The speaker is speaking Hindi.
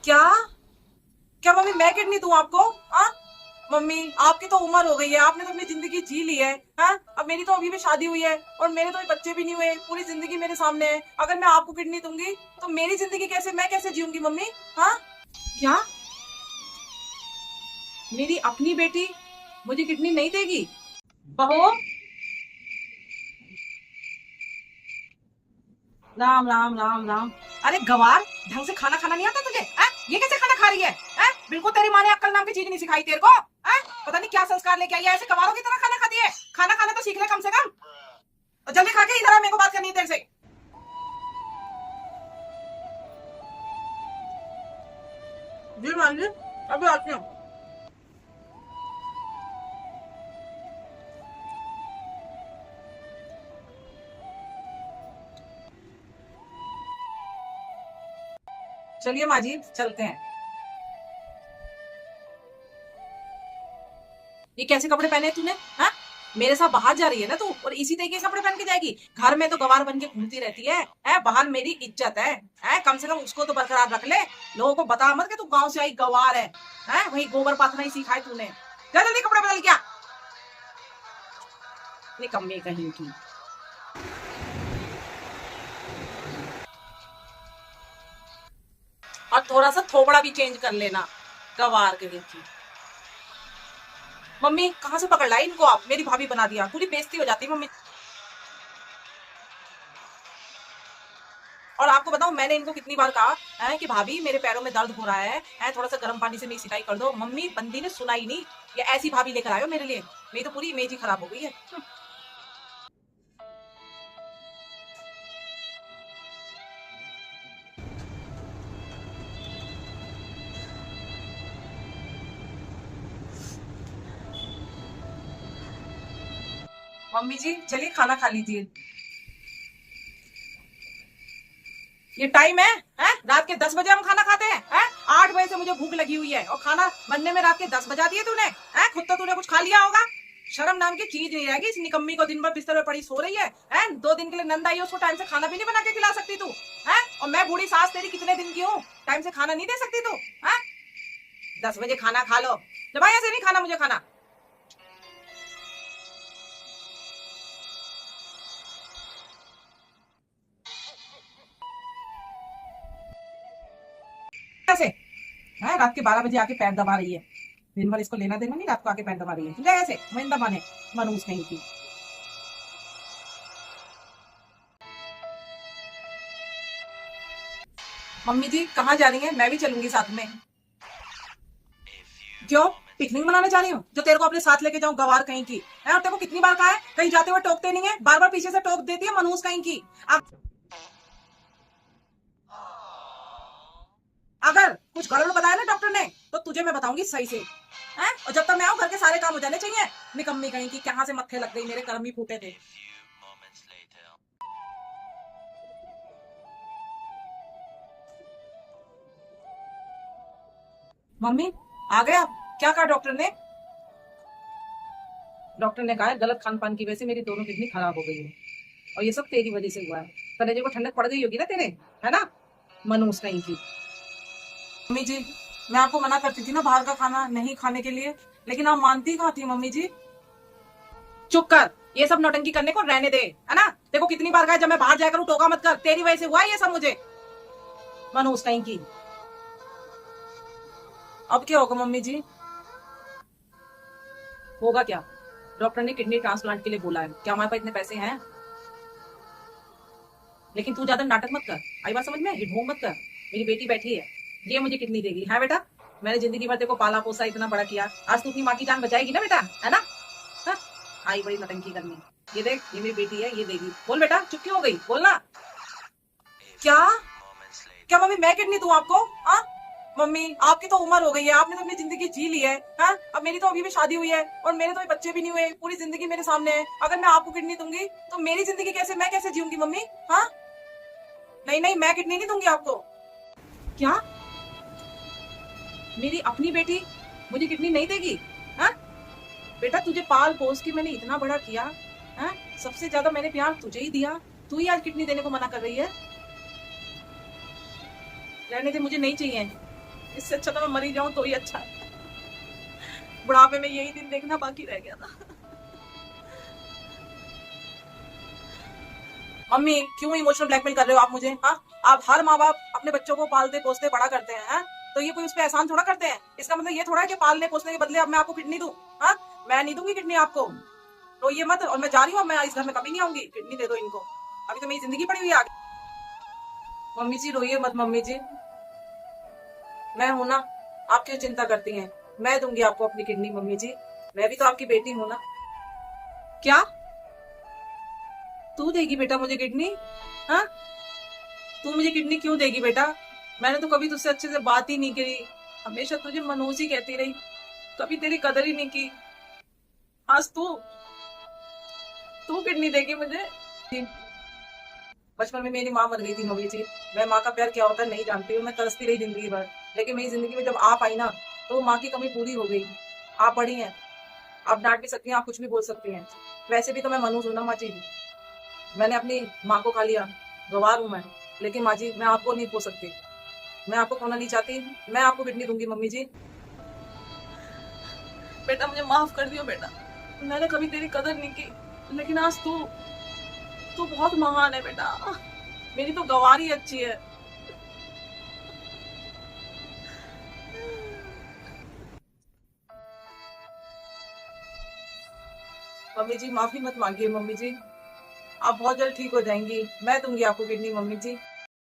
क्या क्या मम्मी मैं किडनी दूं आपको? हाँ मम्मी, आपकी तो उम्र हो गई है, आपने तो अपनी जिंदगी जी ली है। हाँ, अब मेरी तो अभी भी शादी हुई है और मेरे तो बच्चे भी नहीं हुए, पूरी जिंदगी मेरे सामने है। अगर मैं आपको किडनी दूंगी तो मेरी जिंदगी कैसे, मैं कैसे जीऊंगी मम्मी? हाँ, क्या मेरी अपनी बेटी मुझे किडनी नहीं देगी? बहू, राम राम राम राम। अरे गवार, ढंग से खाना खाना नहीं आता तुझे? ये कैसे खाना खा रही है? बिल्कुल तेरी माँ ने अक्कल नाम की चीज नहीं सिखाई तेरे को। पता नहीं क्या संस्कार लेके आई है, ऐसे गवारों की तरह खाना खाती है। खाना खाना तो सीख ले कम से कम। और जल्दी खा के इधर आ, मेरे को बात करनी है तेरे से। जी मान जी, अभी आती हूँ। चलिए माँ जी, चलते हैं। ये कैसे कपड़े पहने तूने? हाँ, मेरे साथ बाहर जा रही है ना तू, और इसी तरीके के कपड़े पहन के जाएगी? घर में तो गवार बन के घूमती रहती है, बाहर मेरी इज्जत है, कम से कम उसको तो बरकरार रख ले। लोगों को बता मत कि तू गांव से आई गवार है, वही गोबर पाथना ही सिखाई तूने। जा जल्दी कपड़े बदल क्या, निकम्मी कहीं की। और थोड़ा सा थोबड़ा भी चेंज कर लेना, गवार कहीं की। मम्मी कहाँ से पकड़ लाई इनको आप? मेरी भाभी बना दिया, पूरी बेइज्जती हो जाती है मम्मी। और आपको बताऊं, मैंने इनको कितनी बार कहा है कि भाभी मेरे पैरों में दर्द हो रहा है, थोड़ा सा गर्म पानी से मेरी सिकाई कर दो। मम्मी बंदी ने सुना ही नहीं। ये ऐसी भाभी लेकर आयो मेरे लिए, मेरी तो पूरी इमेज ही खराब हो गई है। मम्मी जी चलिए खाना खा लीजिए। ये टाइम है, रात के 10 बजे हम खाना खाते हैं? 8 बजे से मुझे भूख लगी हुई है और खाना बनने में रात के 10 बजा दिए तूने। खुद तो तूने कुछ खा लिया होगा। शर्म नाम की चीज नहीं रहेगी इस निकम्मी को, दिन भर बिस्तर में पड़ी सो रही है, 2 दिन के लिए नंद आई है, उसको टाइम से खाना भी नहीं बना के खिला सकती तू? और मैं बूढ़ी सास तेरी कितने दिन की हूँ, टाइम से खाना नहीं दे सकती तू? 10 बजे खाना खा लो, जब ऐसे नहीं खाना मुझे खाना। ऐसे रात के 12 बजे आके पैर दबा रही है। दिन भर इसको लेना देना नहीं, रात को आके पैर दबा रही है। समझा? ऐसे मैं दबाने मनूस कहीं की। मम्मी जी कहाँ जा रही हैं? मैं भी चलूंगी साथ में। क्यों, पिकनिक मनाने जा रही हूँ जो तेरे को अपने साथ लेके जाऊं? गवार कहीं की है। और तेरे को कितनी बार कहा है, कहीं जाते हुए टोकते नहीं है, बार बार पीछे से टोक देती है मनूस कहीं की। अगर कुछ गड़बड़ बताया ना डॉक्टर ने तो तुझे मैं बताऊंगी सही से। और जब तक मैं आऊं घर के सारे काम हो जाने चाहिए। निकम्मी कहीं की, कहां से मत्थे लग गई, मेरे कर्म ही फूटे थे। मम्मी आ गए आप? क्या कहा डॉक्टर ने? डॉक्टर ने कहा है गलत खान पान की वजह से मेरी दोनों किडनी खराब हो गई है, और ये सब तेरी वजह से हुआ है। कलेजे को ठंडक पड़ गई होगी ना तेरे, है ना, मनूस कहीं की। मम्मी जी मैं आपको मना करती थी ना बाहर का खाना नहीं खाने के लिए, लेकिन आप मानती कहाँ थी मम्मी जी? चुप कर, ये सब नौटंकी करने को रहने दे, है ना। देखो कितनी बार कहा जब मैं बाहर जाया करूँ टोका मत कर, तेरी वजह से हुआ ये सब मुझे, मनूस कहीं की। अब क्या होगा मम्मी जी? होगा क्या? डॉक्टर ने किडनी ट्रांसप्लांट के लिए बोला है, क्या हमारे पास इतने पैसे हैं? लेकिन तू ज्यादा नाटक मत कर, आई बात समझ में, ये ढोंग मत कर। मेरी बेटी बैठी है, ये मुझे किडनी देगी, है बेटा? मैंने जिंदगी भर तेरे को पाला पोसा इतना बड़ा किया, आज तू अपनी माँ की जान बचाएगी ना बेटा, है ना? हाँ? आई बड़ी नटंकी करनी। ये देख, ये मेरी बेटी है, ये देगी। बोल बेटा, चुप क्यों हो गई, बोलना। क्या क्या मम्मी मैं किडनी दूं आपको? हाँ मम्मी, आपकी तो उम्र हो गई है, आपने तो अपनी जिंदगी जी ली है। अब मेरी तो अभी भी शादी हुई है और मेरे तो बच्चे भी नहीं हुए, पूरी जिंदगी मेरे सामने है। अगर मैं आपको किडनी दूंगी तो मेरी जिंदगी कैसे, मैं कैसे जीऊंगी मम्मी? हाँ, नहीं नहीं, मैं किडनी नहीं दूंगी आपको। क्या मेरी अपनी बेटी मुझे किडनी नहीं देगी? हाँ बेटा, तुझे पाल पोस के मैंने इतना बड़ा किया, सबसे ज्यादा मैंने प्यार तुझे ही दिया, तू ही आज किडनी देने को मना कर रही है? रहने दे, मुझे नहीं चाहिए। इससे अच्छा तो मैं मरी जाऊं तो ही अच्छा है। बुढ़ापे में यही दिन देखना बाकी रह गया था। मम्मी क्यों इमोशनल ब्लैकमेल कर रहे हो आप मुझे? हाँ, आप हर माँ बाप अपने बच्चों को पालते पोसते बड़ा करते हैं, हाँ? तो ये कोई उस पर एहसान थोड़ा करते हैं। इसका मतलब ये थोड़ा है कि पालने पोसने के बदले अब मैं आपको किडनी दूं। हाँ, मैं नहीं दूंगी किडनी आपको। तो ये मत, और मैं जा रही हूँ, मैं इस घर में कभी नहीं आऊंगी। किडनी दे दो इनको, अभी तो मेरी जिंदगी पड़ी हुई है आगे। मम्मी जी रोइए मत मम्मी जी, मैं हूं ना। आप क्यों चिंता करती हैं? मैं दूंगी आपको अपनी किडनी मम्मी जी। मैं भी तो आपकी बेटी हूं ना। क्या? तू देगी बेटा मुझे किडनी? हाँ, तू मुझे किडनी क्यों देगी बेटा? मैंने तो कभी तुझसे अच्छे से बात ही नहीं करी। हमेशा तुझे मनोज ही कहती रही, कभी तेरी कदर ही नहीं की। आज तू तू किडनी देगी मुझे? बचपन में मेरी माँ मर गई थी मम्मी जी। मैं माँ का प्यार क्या होता है नहीं जानती हूँ। मैं तरसती रही जिंदगी भर, लेकिन मेरी जिंदगी में जब आप आई ना, तो माँ की कमी पूरी हो गई। आप बड़ी हैं, आप डांट भी सकती हैं, आप कुछ भी बोल सकती हैं। वैसे भी तो मैं मनुष्य हूं ना माँ जी। मैंने अपनी माँ को खा लिया, गवार हूं मैं। लेकिन माँ जी मैं आपको नहीं खो सकती। मैं आपको खोना नहीं चाहती। मैं आपको किडनी दूंगी मम्मी जी। बेटा मुझे माफ कर दियो बेटा, मैंने कभी तेरी कदर नहीं की। लेकिन आज तू तू बहुत महान है बेटा। मेरी तो गवारी अच्छी है। मम्मी जी माफी मत मांगिए मम्मी जी, आप बहुत जल्द ठीक हो जाएंगी। मैं दूंगी आपको किडनी मम्मी जी।